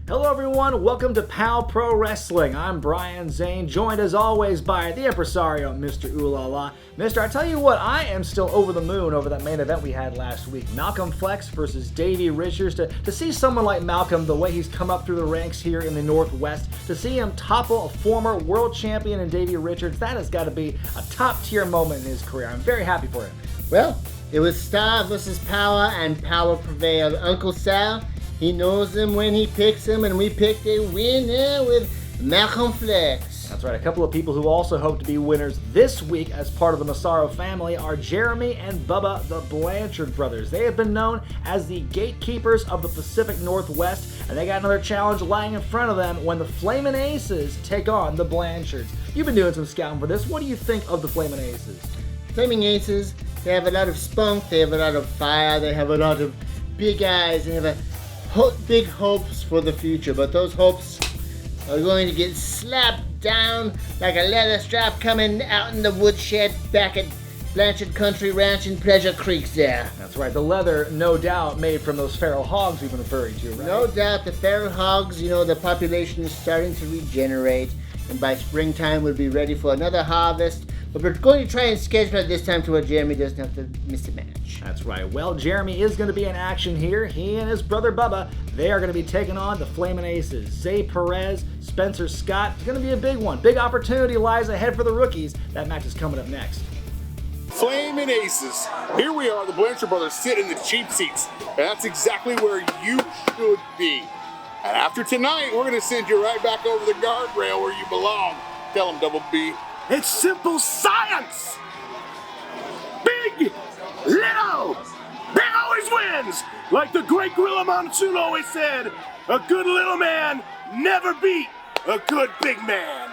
Hello everyone, welcome to POW Pro Wrestling. I'm Brian Zane, joined as always by the impresario, Mr. Ooh La La. Mister, I tell you what, I am still over the moon over that main event we had last week. Malcolm Flex versus Davey Richards. To see someone like Malcolm, the way he's come up through the ranks here in the Northwest, to see him topple a former world champion in Davey Richards, that has got to be a top tier moment in his career. I'm very happy for him. Well, it was Star versus Power, and Power prevailed. Uncle Sal, he knows him when he picks him, and we picked a winner with Malcolm Flex. That's right. A couple of people who also hope to be winners this week as part of the Massaro family are Jeremy and Bubba, the Blanchard Brothers. They have been known as the gatekeepers of the Pacific Northwest, and they got another challenge lying in front of them when the Flamin' Aces take on the Blanchards. You've been doing some scouting for this. What do you think of the Flamin' Aces? Flaming Aces, they have a lot of spunk, they have a lot of fire, they have a lot of big eyes, they have big hopes for the future, but those hopes are going to get slapped down like a leather strap coming out in the woodshed back at Blanchard Country Ranch in Pleasure Creek there. That's right, the leather, no doubt, made from those feral hogs we've been referring to, right? No doubt, the feral hogs, the population is starting to regenerate, and by springtime we'll be ready for another harvest. But we're going to try and schedule it this time to where Jeremy doesn't have to miss a match. That's right. Well, Jeremy is going to be in action here. He and his brother Bubba, they are going to be taking on the Flamin' Aces. Zay Perez, Spencer Scott. It's going to be a big one. Big opportunity lies ahead for the rookies. That match is coming up next. Flamin' Aces. Here we are, the Blanchard Brothers sit in the cheap seats. And that's exactly where you should be. And after tonight, we're going to send you right back over the guardrail where you belong. Tell them, Double B. It's simple science! Big, little, big always wins! Like the great Gorilla Monsoon always said, a good little man never beat a good big man.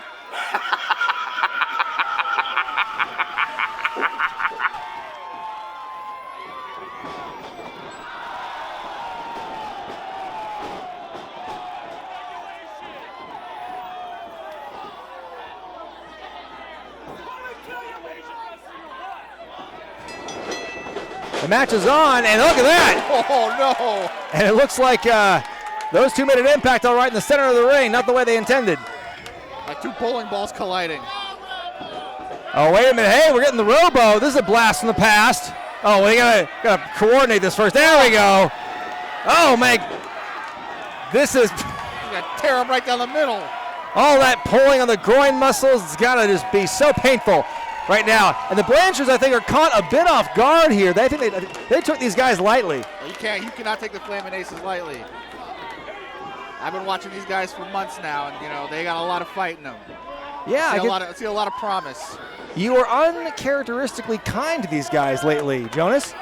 The match is on, and look at that! Oh, no! And it looks like those two made an impact all right in the center of the ring, not the way they intended. Like two bowling balls colliding. Oh, wait a minute. Hey, we're getting the robo. This is a blast from the past. Oh, we gotta coordinate this first. There we go. Oh, man. This is... You gotta tear him right down the middle. All that pulling on the groin muscles, it's gotta just be so painful right now. And the Blanchards, I think, are caught a bit off guard here. They think they took these guys lightly. You cannot take the Flamin' Aces lightly. I've been watching these guys for months now, and they got a lot of fight in them. Yeah, I see a lot of promise. You are uncharacteristically kind to these guys lately, Jonas.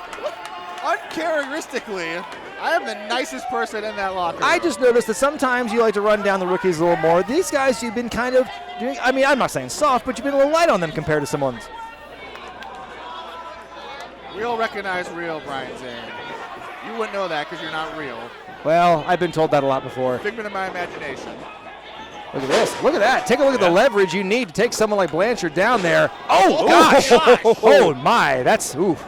Uncharacteristically, I am the nicest person in that locker room. I just noticed that sometimes you like to run down the rookies a little more. These guys, you've been kind of doing, I'm not saying soft, but you've been a little light on them compared to some ones. Real recognize real, Brian Zane. You wouldn't know that because you're not real. Well, I've been told that a lot before. Figment of my imagination. Look at this. Look at that. Take a look at the leverage you need to take someone like Blanchard down there. Oh, gosh. Oh, my. That's, oof.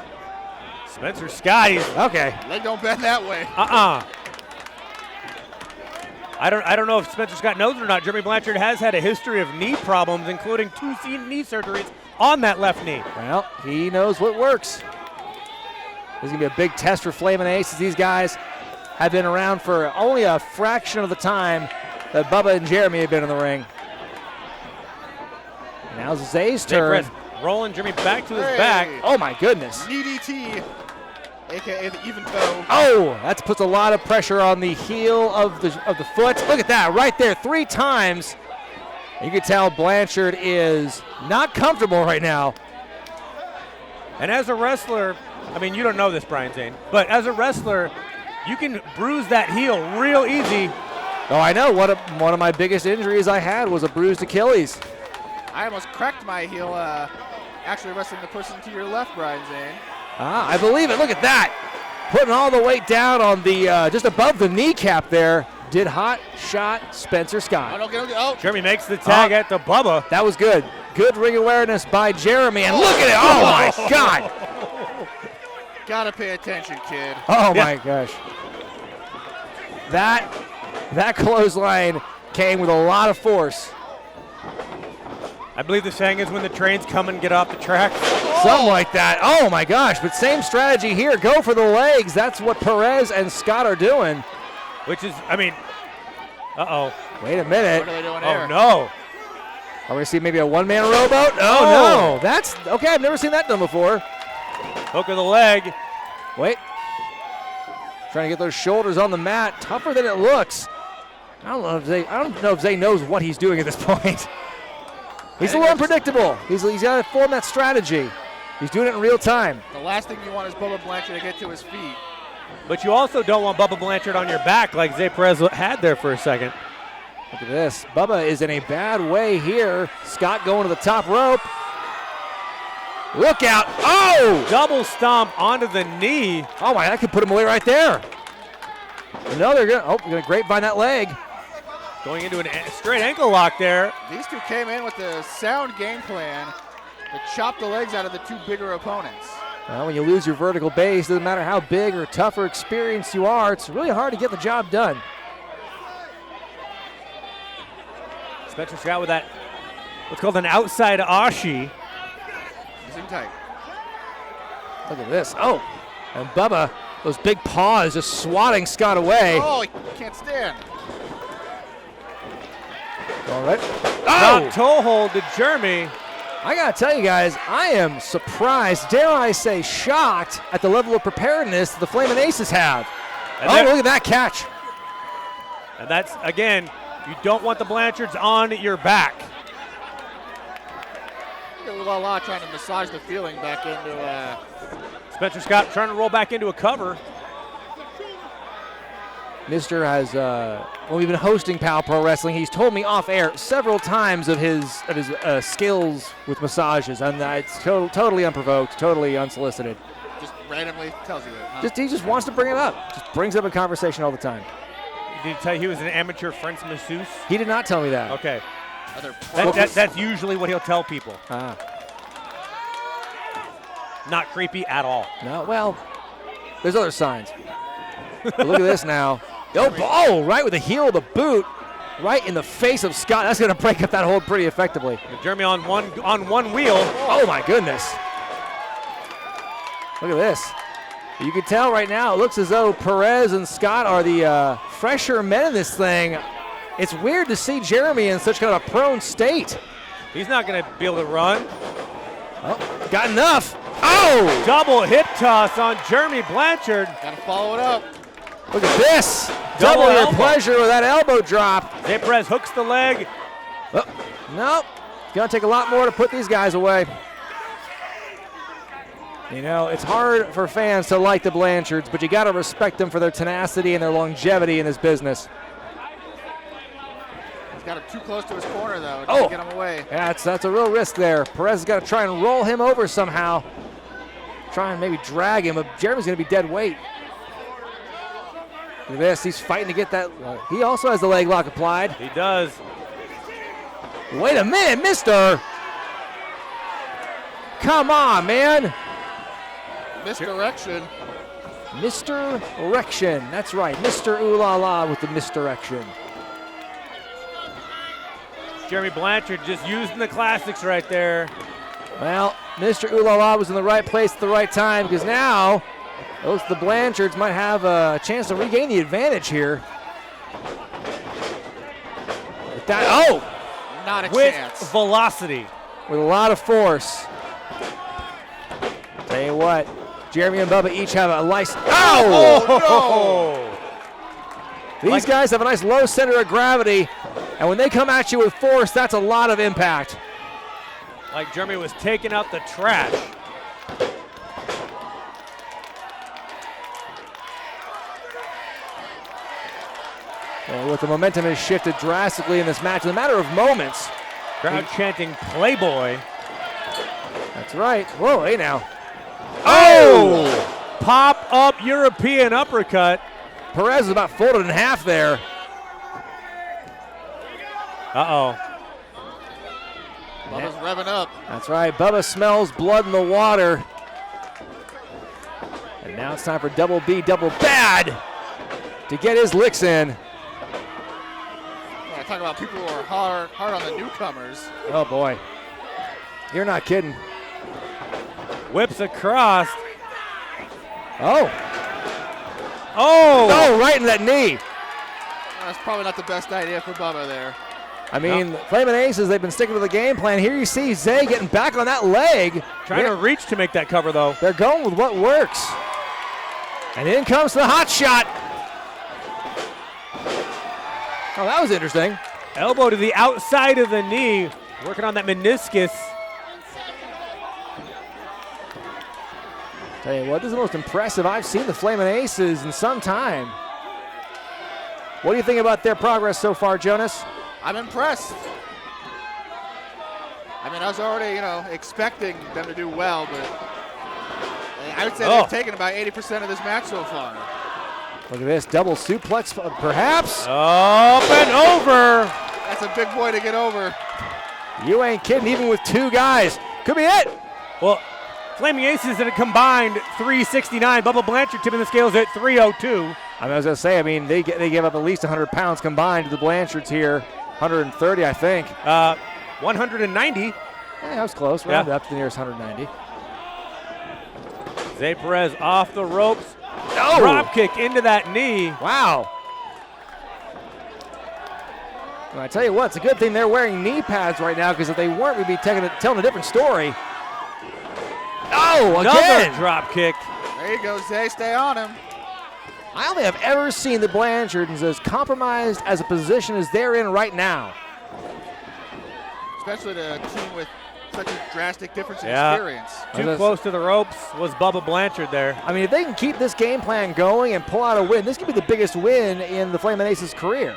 Spencer Scott, okay. Leg don't bend that way. I don't know if Spencer Scott knows it or not. Jeremy Blanchard has had a history of knee problems, including 2 knee surgeries on that left knee. Well, he knows what works. This is going to be a big test for Flamin' Aces. These guys have been around for only a fraction of the time that Bubba and Jeremy have been in the ring. Now Zay's turn. Rolling Jeremy back to his back. Oh, my goodness. DDT, a.k.a. the even toe. Oh, that puts a lot of pressure on the heel of the foot. Look at that, right there, 3 times. You can tell Blanchard is not comfortable right now. And as a wrestler, you don't know this, Brian Zane, but as a wrestler, you can bruise that heel real easy. Oh, I know. One of my biggest injuries I had was a bruised Achilles. I almost cracked my heel actually wrestling the person to your left, Brian Zane. I believe it. Look at that. Putting all the weight down on the just above the kneecap there. Did hot shot Spencer Scott. Jeremy makes the tag at the Bubba. That was good. Good ring awareness by Jeremy. And look at it. Oh, my God. Gotta pay attention, kid. Oh, my gosh. That That clothesline came with a lot of force. I believe the saying is when the trains come and get off the track. Something like that. Oh my gosh, but same strategy here. Go for the legs. That's what Perez and Scott are doing. Which is, I mean, uh-oh. Wait a minute. What are they doing Oh, here? no. Are we going to see maybe a one-man rowboat? Oh, no. That's, okay, I've never seen that done before. Hook of the leg. Wait. Trying to get those shoulders on the mat. Tougher than it looks. I don't know if Zay knows what he's doing at this point. He's a little unpredictable. He's got to form that strategy. He's doing it in real time. The last thing you want is Bubba Blanchard to get to his feet. But you also don't want Bubba Blanchard on your back like Zay Perez had there for a second. Look at this. Bubba is in a bad way here. Scott going to the top rope. Look out. Oh! Double stomp onto the knee. Oh, my, that could put him away right there. No, they're going to grapevine that leg. Going into a straight ankle lock there. These two came in with a sound game plan to chop the legs out of the two bigger opponents. Well, when you lose your vertical base, doesn't matter how big or tough or experienced you are, it's really hard to get the job done. Spencer Scott with that, what's called an outside ashi. Zoom tight. Look at this. Oh, and Bubba, those big paws just swatting Scott away. Oh, he can't stand. All right. Drop toe hold to Jeremy. I got to tell you guys, I am surprised, dare I say shocked, at the level of preparedness the Flamin' Aces have. And look at that catch. And that's, again, you don't want the Blanchards on your back. La La trying to massage the feeling back into. Spencer Scott trying to roll back into a cover. Mister has, we've been hosting POW Pro Wrestling. He's told me off air several times of his skills with massages, and it's totally unprovoked, totally unsolicited. Just randomly tells you that. Huh? He just wants to bring it up. Just brings up in conversation all the time. Did he tell you he was an amateur French masseuse? He did not tell me that. Okay. Other That's usually what he'll tell people. Not creepy at all. No, well, there's other signs. But look at this now. Oh, right with the heel of the boot, right in the face of Scott. That's going to break up that hold pretty effectively. Jeremy on one wheel. Oh my goodness. Look at this. You can tell right now, it looks as though Perez and Scott are the fresher men in this thing. It's weird to see Jeremy in such kind of a prone state. He's not going to be able to run. Oh, got enough. Oh! Double hip toss on Jeremy Blanchard. Got to follow it up. Look at this. Double Double your elbow. pleasure with that elbow drop. Zay Perez hooks the leg. Oh, nope. Gonna take a lot more to put these guys away. You know, it's hard for fans to like the Blanchards, but you got to respect them for their tenacity and their longevity in this business. He's got him too close to his corner, though. Oh. Get him away. Yeah, that's a real risk there. Perez has got to try and roll him over somehow. Try and maybe drag him, but Jeremy's going to be dead weight. Look at this. He's fighting to get that. He also has the leg lock applied. He does. Wait a minute, mister. Come on, man. Misdirection. Misdirection. That's right. Mr. Ooh La La with the misdirection. Jeremy Blanchard just using the classics right there. Well, Mr. Ooh La La was in the right place at the right time, because now the Blanchards might have a chance to regain the advantage here. With that, Not a With chance. velocity. with a lot of force. Tell you what, Jeremy and Bubba each have a nice. Oh! These guys have a nice low center of gravity, and when they come at you with force, that's a lot of impact. Like Jeremy was taking out the trash. And with the momentum has shifted drastically in this match in a matter of moments. Crowd chanting Playboy. That's right. Whoa, hey now. Oh! Pop up European uppercut. Perez is about folded in half there. Uh-oh. Bubba's revving up. That's right. Bubba smells blood in the water. And now it's time for Double B, Double Bad to get his licks in. talk about people who are hard on the newcomers. Oh, boy. You're not kidding. Whips across. Oh. Oh! Oh, right in that knee. That's probably not the best idea for Bubba there. I mean, Flamin' Aces, they've been sticking to the game plan. Here you see Zay getting back on that leg. Trying to reach to make that cover, though. They're going with what works. And in comes the hot shot. Oh, that was interesting. Elbow to the outside of the knee. Working on that meniscus. Tell you what, this is the most impressive I've seen the Flamin' Aces in some time. What do you think about their progress so far, Jonas? I'm impressed. I mean, I was already, expecting them to do well, but I would say they've taken about 80% of this match so far. Look at this, double suplex, perhaps. Up and over. That's a big boy to get over. You ain't kidding, even with two guys. Could be it. Well, Flaming Aces at a combined 369. Bubba Blanchard tipping the scales at 302. I was going to say, they give up at least 100 pounds combined to the Blanchards here. 130, I think. 190. Yeah, that was close. Rounded up to the nearest 190. Zay Perez off the ropes. Oh! Drop kick into that knee. Wow. Well, I tell you what, it's a good thing they're wearing knee pads right now, because if they weren't, we'd be telling a different story. Oh, another again! Drop kick. There you go, Zay. Stay on him. I don't think I've ever seen the Blanchards as compromised as a position as they're in right now. Especially the team with such a drastic difference in experience. Too close to the ropes was Bubba Blanchard there. I mean, if they can keep this game plan going and pull out a win, this could be the biggest win in the Flamin' Aces' career.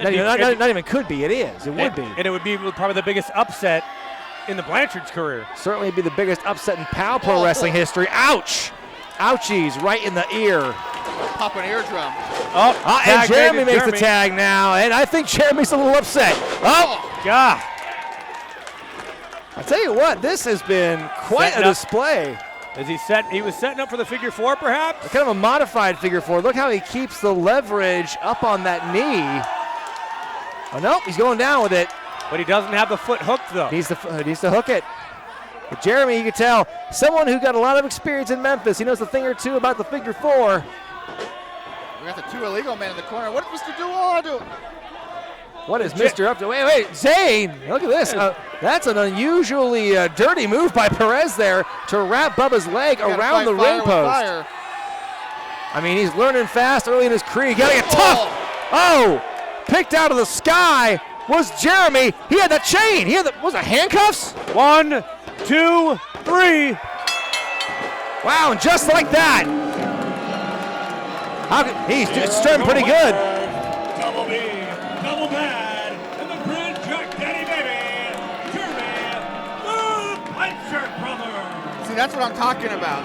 Not even could be, it is. It would be. And it would be probably the biggest upset in the Blanchards' career. Certainly be the biggest upset in POW Pro Wrestling history. Ouch! Ouchies right in the ear. Pop an eardrum. And Jeremy makes the tag now, and I think Jeremy's a little upset. Oh, God. I tell you what, this has been quite a display. He was setting up for the figure four, perhaps? Kind of a modified figure four. Look how he keeps the leverage up on that knee. Oh, nope, he's going down with it. But he doesn't have the foot hooked, though. Needs to hook it. But Jeremy, you can tell, someone who got a lot of experience in Memphis. He knows a thing or two about the figure four. We got the two illegal men in the corner. What does Mr. Duval do? What is Mr. up to? Wait, Zane, look at this. That's an unusually dirty move by Perez there to wrap Bubba's leg around the ring post. I mean, he's learning fast early in his career. You gotta get tough. Oh, picked out of the sky was Jeremy. He had that chain. He had was it handcuffs? 1, 2, 3. Wow, and just like that. He's starting pretty good. Double B, double bad, and the Grand Jack Daddy Baby, Jeremy, the Blanchard Brothers. See, that's what I'm talking about.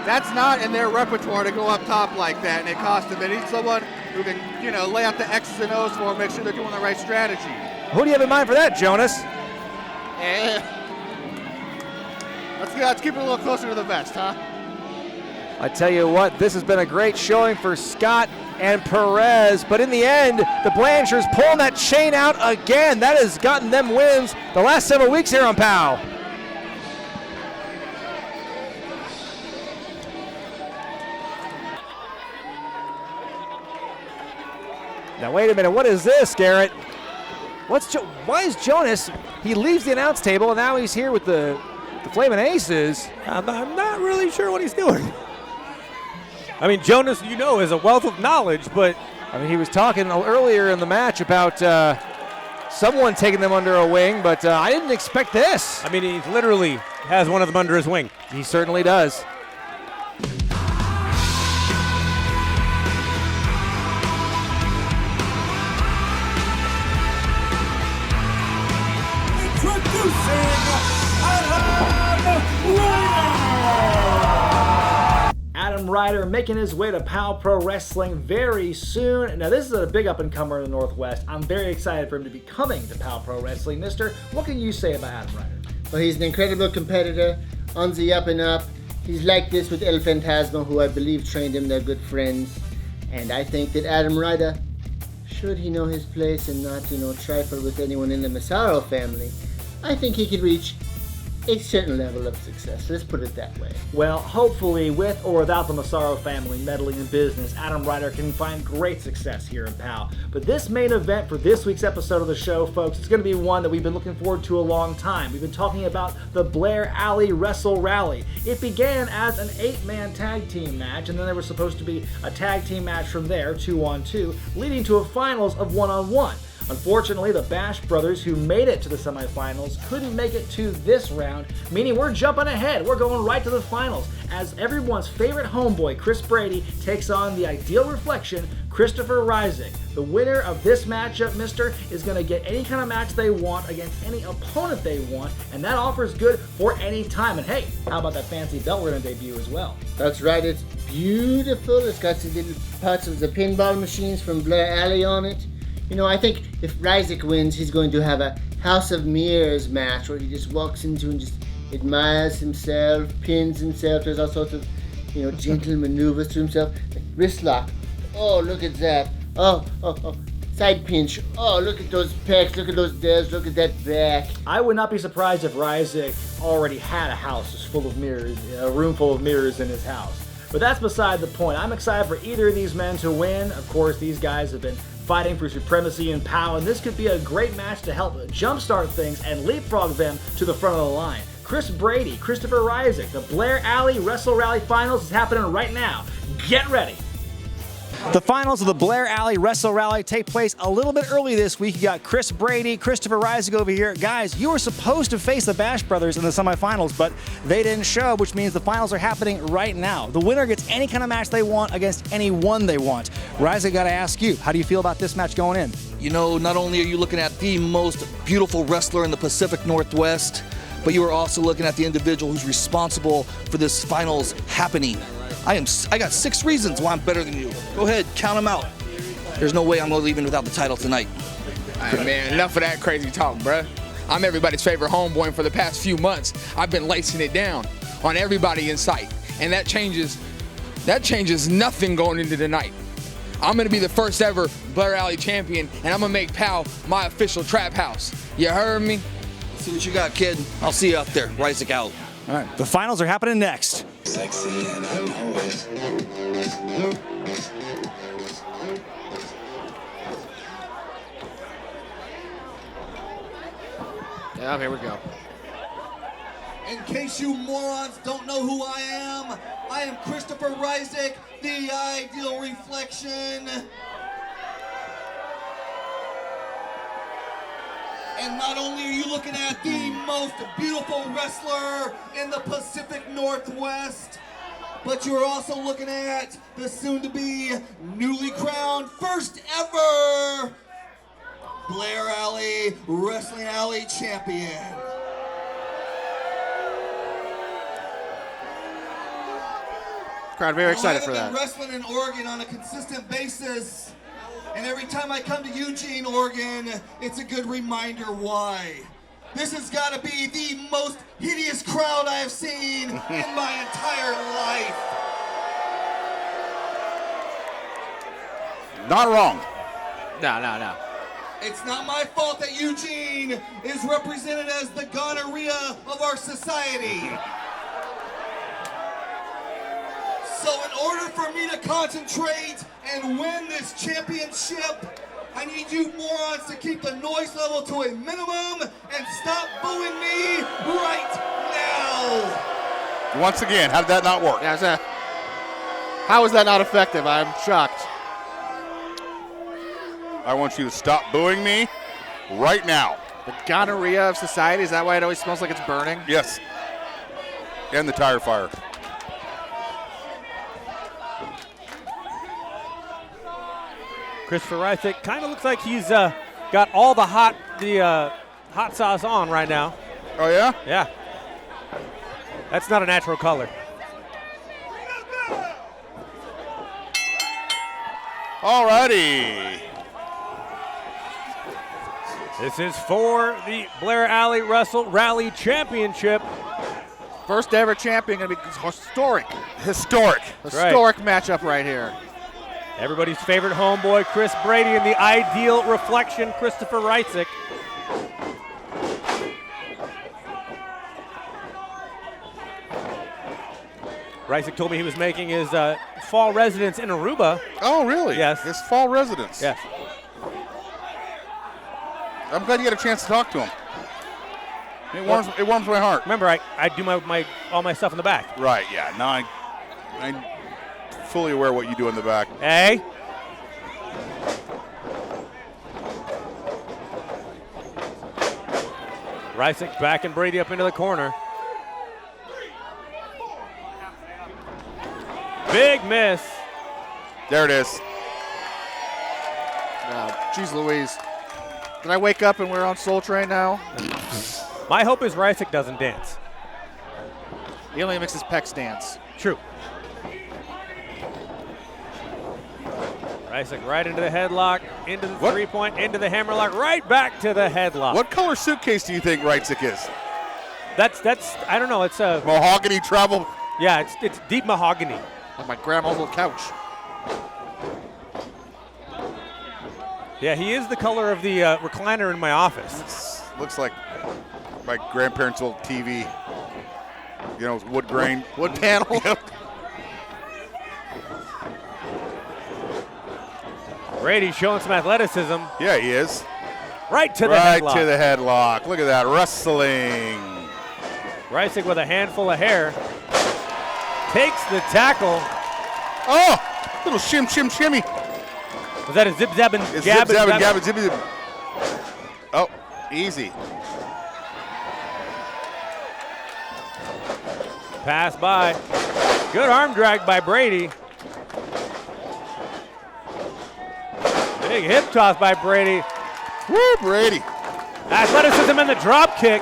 That's not in their repertoire to go up top like that, and it cost them. They need someone who can, lay out the X's and O's for them, make sure they're doing the right strategy. Who do you have in mind for that, Jonas? Let's keep it a little closer to the vest, huh? I tell you what, this has been a great showing for Scott and Perez, but in the end, the Blanchards pulling that chain out again. That has gotten them wins the last several weeks here on POW. Now wait a minute, what is this, Garrett? Why is Jonas, he leaves the announce table and now he's here with the Flamin' Aces. I'm not really sure what he's doing. I mean, Jonas, is a wealth of knowledge, but... I mean, he was talking earlier in the match about someone taking them under a wing, but I didn't expect this. I mean, he literally has one of them under his wing. He certainly does. Adam Ryder making his way to POW Pro Wrestling very soon. Now, this is a big up-and-comer in the Northwest. I'm very excited for him to be coming to POW Pro Wrestling. Mister, what can you say about Adam Ryder? Well, he's an incredible competitor, on the up and up. He's like this with El Fantasma, who I believe trained him. They're good friends. And I think that Adam Ryder should he know his place and not, trifle with anyone in the Massaro family, I think he could reach a certain level of success. Let's put it that way. Well, hopefully, with or without the Massaro family meddling in business, Adam Ryder can find great success here in POW. But this main event for this week's episode of the show, folks, is going to be one that we've been looking forward to a long time. We've been talking about the Blairally Wrestle Rally. It began as an 8-man tag team match, and then there was supposed to be a tag team match from there, 2-on-2, leading to a finals of 1-on-1. Unfortunately, the Bash Brothers, who made it to the semifinals, couldn't make it to this round, meaning we're jumping ahead. We're going right to the finals, as everyone's favorite homeboy, Kris Brady, takes on the ideal reflection, Christopher Ryseck. The winner of this matchup, mister, is going to get any kind of match they want against any opponent they want, and that offer's good for any time. And hey, how about that fancy belt we're going to debut as well? That's right, it's beautiful. It's got some little parts of the pinball machines from Blairally on it. I think if Ryseck wins, he's going to have a House of Mirrors match where he just walks into and just admires himself, pins himself. There's all sorts of, gentle maneuvers to himself. Like wrist lock. Oh, look at that. Oh. Side pinch. Oh, look at those pecs. Look at those delts. Look at that back. I would not be surprised if Ryseck already had a house just full of mirrors, a room full of mirrors in his house. But that's beside the point. I'm excited for either of these men to win. Of course, these guys have been fighting for supremacy in POW, and this could be a great match to help jumpstart things and leapfrog them to the front of the line. Kris Brady, Christopher Ryseck, the Blairally Wrestle Rally Finals is happening right now. Get ready. The finals of the Blairally Wrestle Rally take place a little bit early this week. You got Kris Brady, Christopher Ryseck over here. Guys, you were supposed to face the Bash Brothers in the semifinals, but they didn't show, which means the finals are happening right now. The winner gets any kind of match they want against anyone they want. Ryseck, got to ask you, how do you feel about this match going in? Not only are you looking at the most beautiful wrestler in the Pacific Northwest, but you are also looking at the individual who's responsible for this finals happening. I got 6 reasons why I'm better than you. Go ahead, count them out. There's no way I'm leaving without the title tonight. All right, man, enough of that crazy talk, bruh. I'm everybody's favorite homeboy, and for the past few months, I've been lacing it down on everybody in sight. And that changes nothing going into tonight. I'm gonna be the first ever Blairally champion, and I'm gonna make POW my official trap house. You heard me? Let's see what you got, kid. I'll see you out there. Ryseck out. All right, the finals are happening next. Sexy and I know it. Yeah, here we go. In case you morons don't know who I am Christopher Ryseck, the ideal reflection. And not only are you looking at the most beautiful wrestler in the Pacific Northwest, but you're also looking at the soon-to-be newly crowned first ever Blairally Wrestling Alley champion. Crowd very excited for that. I've been wrestling in Oregon on a consistent basis, and every time I come to Eugene, Oregon, it's a good reminder why. This has got to be the most hideous crowd I have seen in my entire life. Not wrong. No. It's not my fault that Eugene is represented as the gonorrhea of our society. So in order for me to concentrate and win this championship, I need you morons to keep the noise level to a minimum and stop booing me right now. Once again, how did that not work? How is that not effective? I'm shocked. I want you to stop booing me right now. The gonorrhea of society, is that why it always smells like it's burning? Yes. And the tire fire. Christopher Ryseck kind of looks like he's got all the hot sauce on right now. Oh, yeah? Yeah. That's not a natural color. All righty. This is for the Blairally Wrestle Rally Championship. First ever champion, gonna be historic. Historic Historic matchup right here. Everybody's favorite homeboy, Kris Brady, in the ideal reflection, Christopher Ryseck. Ryseck told me he was making his fall residence in Aruba. Oh, really? Yes. His fall residence. Yes. I'm glad you got a chance to talk to him. It warms my heart. Remember, I do all my stuff in the back. Right, yeah. Now I'm fully aware what you do in the back. Hey. Ryseck backing Brady up into the corner. Big miss. There it is. Jeez Louise. Did I wake up and we're on Soul Train now? My hope is Ryseck doesn't dance. He only makes his pecs dance. True. Ryseck right into the headlock, into the three-point, into the hammerlock, right back to the headlock. What color suitcase do you think Ryseck is? That's I don't know. It's a mahogany travel. Yeah, it's deep mahogany. Like my grandma's old couch. Yeah, he is the color of the recliner in my office. Looks like my grandparents' old TV. You know, wood grain. Wood panel. Yep. Brady showing some athleticism. Yeah, he is. Right to the headlock. Right to the headlock. Look at that, wrestling. Ryseck with a handful of hair. Takes the tackle. Oh, little shimmy. Was that a zip zab and It's gab? zip zab and gab and zip zip. Oh, easy. Pass by. Good arm drag by Brady. Big hip toss by Brady. Woo, Brady. Athleticism and the drop kick.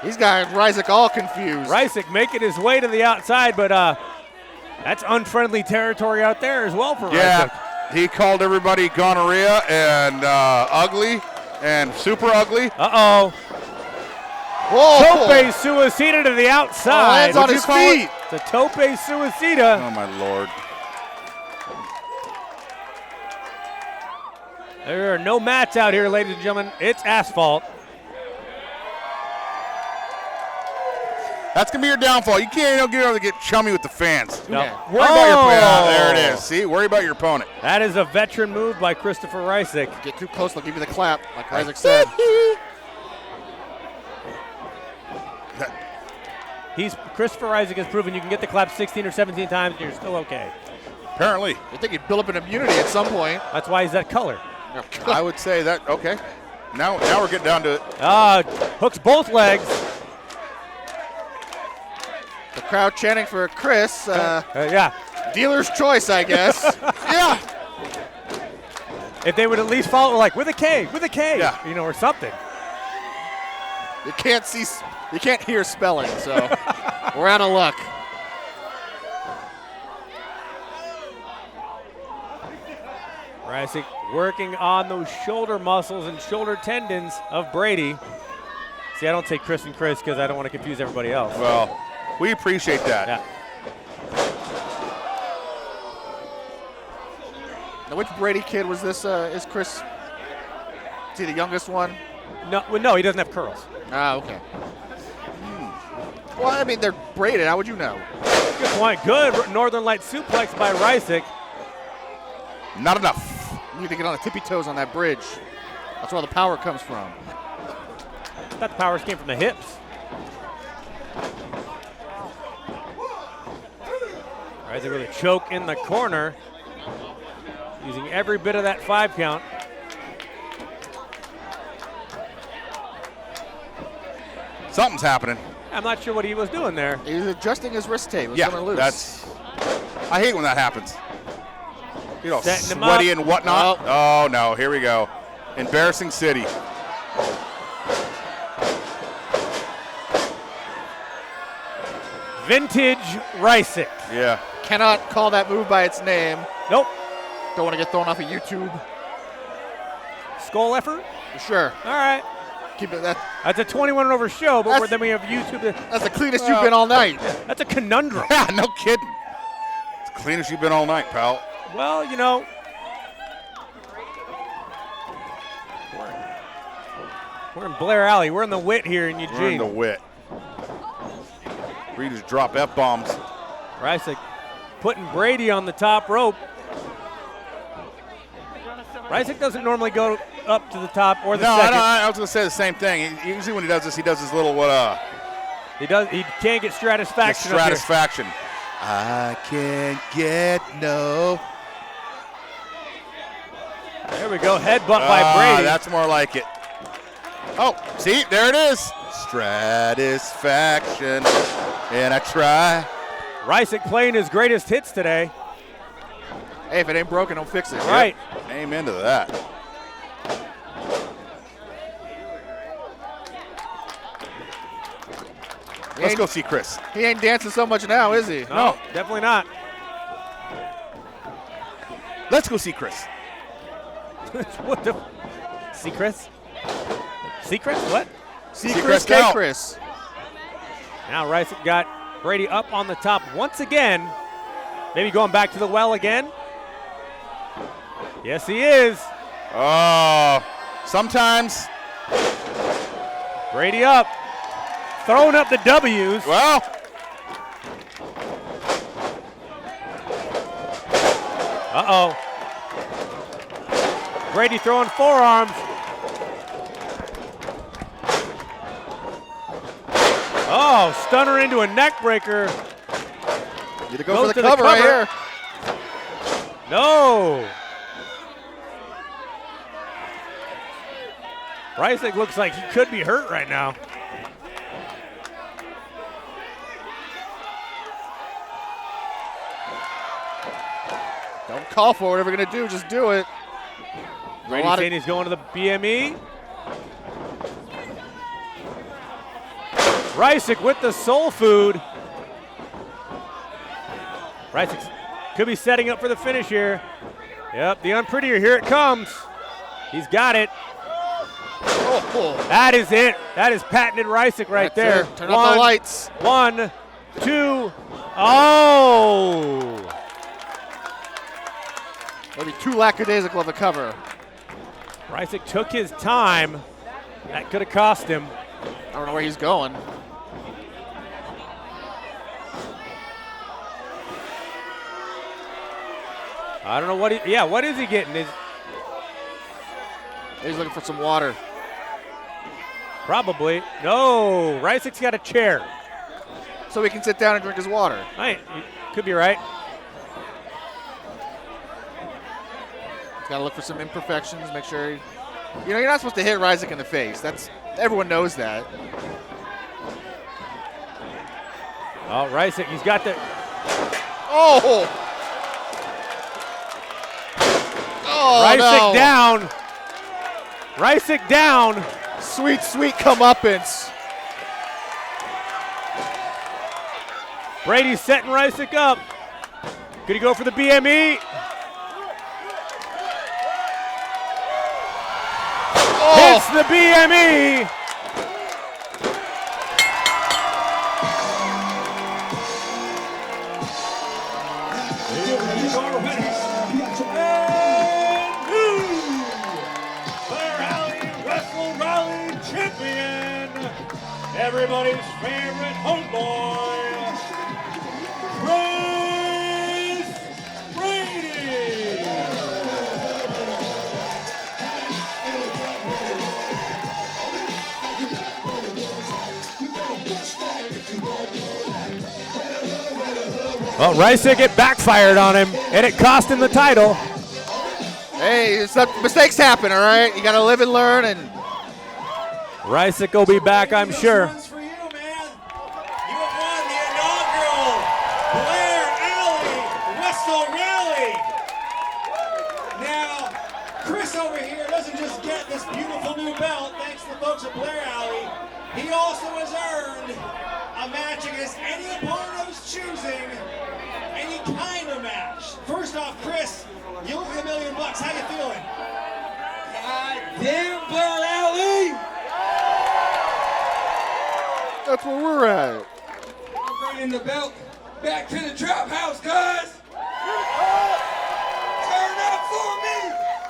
He's got Ryseck all confused. Ryseck making his way to the outside, but that's unfriendly territory out there as well for Ryseck. He called everybody gonorrhea and ugly and super ugly. Uh-oh. Whoa. Tope suicida to the outside. Lands on his feet. It's a tope suicida. Oh, my Lord. There are no mats out here, ladies and gentlemen. It's asphalt. That's going to be your downfall. You can't get over to get chummy with the fans. No. Worry about your opponent. There it is. See, worry about your opponent. That is a veteran move by Christopher Ryseck. Get too close, they'll give you the clap, like Ryseck said. Christopher Ryseck has proven you can get the clap 16 or 17 times and you're still okay. Apparently. I think he'd build up an immunity at some point. That's why he's that color. I would say that, okay. Now we're getting down to it. Hooks both legs. The crowd chanting for Kris. Yeah. Dealer's choice, I guess. Yeah. If they would at least follow, like, with a K, Yeah. you know, or something. You can't hear spelling, so we're out of luck. Ryseck working on those shoulder muscles and shoulder tendons of Brady. See, I don't say Kris and Kris because I don't want to confuse everybody else. Well, we appreciate that. Yeah. Now, which Brady kid was this? Is Kris? Is he the youngest one? No, he doesn't have curls. Ah, okay. Well, I mean, they're braided. How would you know? Good point. Good Northern Light suplex by Ryseck. Not enough. You need to get on the tippy toes on that bridge. That's where the power comes from. I thought the powers came from the hips. Ryseck with a choke in the corner. Using every bit of that 5 count. Something's happening. I'm not sure what he was doing there. He was adjusting his wrist tape. It was Yeah, coming loose. I hate when that happens. You know, Setting him sweaty up. and whatnot. Oh, no, here we go. Embarrassing City. Vintage Ryseck. Yeah. Cannot call that move by its name. Nope. Don't want to get thrown off of YouTube. Skull effort? Sure. All right. Keep it that. That's a 21 and over show, but then we have YouTube. That's the cleanest you've been all night. That's a conundrum. Yeah, no kidding. It's the cleanest you've been all night, pal. Well, you know, we're in Blairally. We're in the Wit here in Eugene. We're in the Wit. Breeders drop F-bombs. Ryseck putting Brady on the top rope. Ryseck doesn't normally go up to the top or the second. No, I was going to say the same thing. Usually when he does this, he does his little He can't get stratisfaction. Stratisfaction. I can't get no. There we go. Headbutt by Brady. That's more like it. Oh, see, there it is. Stratisfaction. And I try. Ryseck playing his greatest hits today. Hey, if it ain't broken, don't fix it. Right. Yep. Amen to that. Let's go see Kris. He ain't dancing so much now, is he? No, definitely not. Let's go see Kris. What the? See Kris? See Kris? What? See Kris, K Kris. Now Ryseck got Brady up on the top once again. Maybe going back to the well again. Yes, he is. Oh, sometimes. Brady up. Throwing up the W's. Well. Uh-oh. Brady throwing forearms. Oh, stunner into a neck breaker. Need to go for the cover right here. No. Ryseck looks like he could be hurt right now. Don't call for whatever you're going to do. Just do it. Brady saying he's going to the BME. Ryseck with the soul food. Ryseck could be setting up for the finish here. Yep, the unprettier, here it comes. He's got it. Oh. That is it. That is patented Ryseck right there. It. Turn off the lights. 1, 2. Oh. Maybe too lackadaisical of a cover. Ryseck took his time. That could have cost him. I don't know where he's going. I don't know what what is he getting? He's looking for some water. Probably. No, Ryseck's got a chair. So he can sit down and drink his water. Right, could be right. He's got to look for some imperfections, make sure you're not supposed to hit Ryseck in the face. Everyone knows that. Oh, Ryseck, he's got the. Oh, Ryseck no. down. Ryseck down. Sweet comeuppance. Brady's setting Ryseck up. Could he go for the BME? Hits the BME. Blairally Wrestle Rally champion, everybody's favorite homeboy, Kris Brady. Well, Ryseck, it backfired on him, and it cost him the title. Hey, mistakes happen, all right? You got to live and learn. And Ryseck will be back, I'm sure. This one's for you, man. You have won the inaugural Blairally Wrestle Rally. Now, Kris over here doesn't just get this beautiful new belt thanks to the folks at Blairally. He also has earned a match against any opponent of his choosing, any kind of match. First off, Kris, you look at $1 million. How you feeling? God damn, Blairally! that's where we're at. I'm bringing the belt back to the trap house, guys. Turn up for me.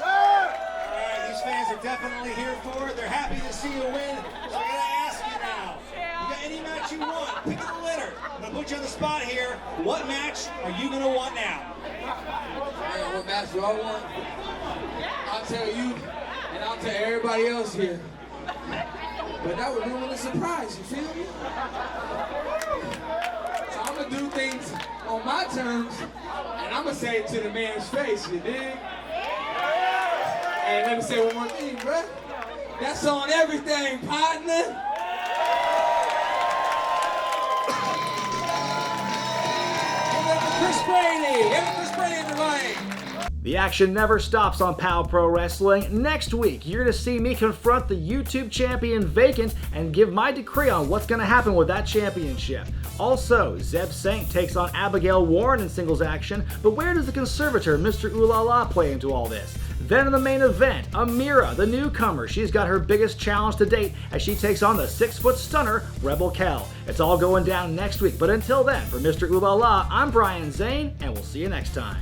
All right, these fans are definitely here for it. They're happy to see you win. So I gotta ask you now. You got any match you want? Pick of the litter. I'm gonna put you on the spot here. What match are you gonna want now? What match do I want? I'll tell you, and I'll tell everybody else here. But that would ruin the surprise, you feel me? So I'm gonna do things on my terms, and I'm gonna say it to the man's face, you dig? And let me say one more thing, bruh. That's on everything, partner. Give it up for Kris Brady. Give it for Kris Brady, everybody. The action never stops on POW Pro Wrestling. Next week, you're going to see me confront the YouTube champion Vacant and give my decree on what's going to happen with that championship. Also, Zeb Saint takes on Abigail Warren in singles action, but where does the conservator Mr. Ooh La La play into all this? Then in the main event, Amira, the newcomer, she's got her biggest challenge to date as she takes on the 6-foot stunner, Rebel Kell. It's all going down next week, but until then, for Mr. Ooh La La, I'm Brian Zane, and we'll see you next time.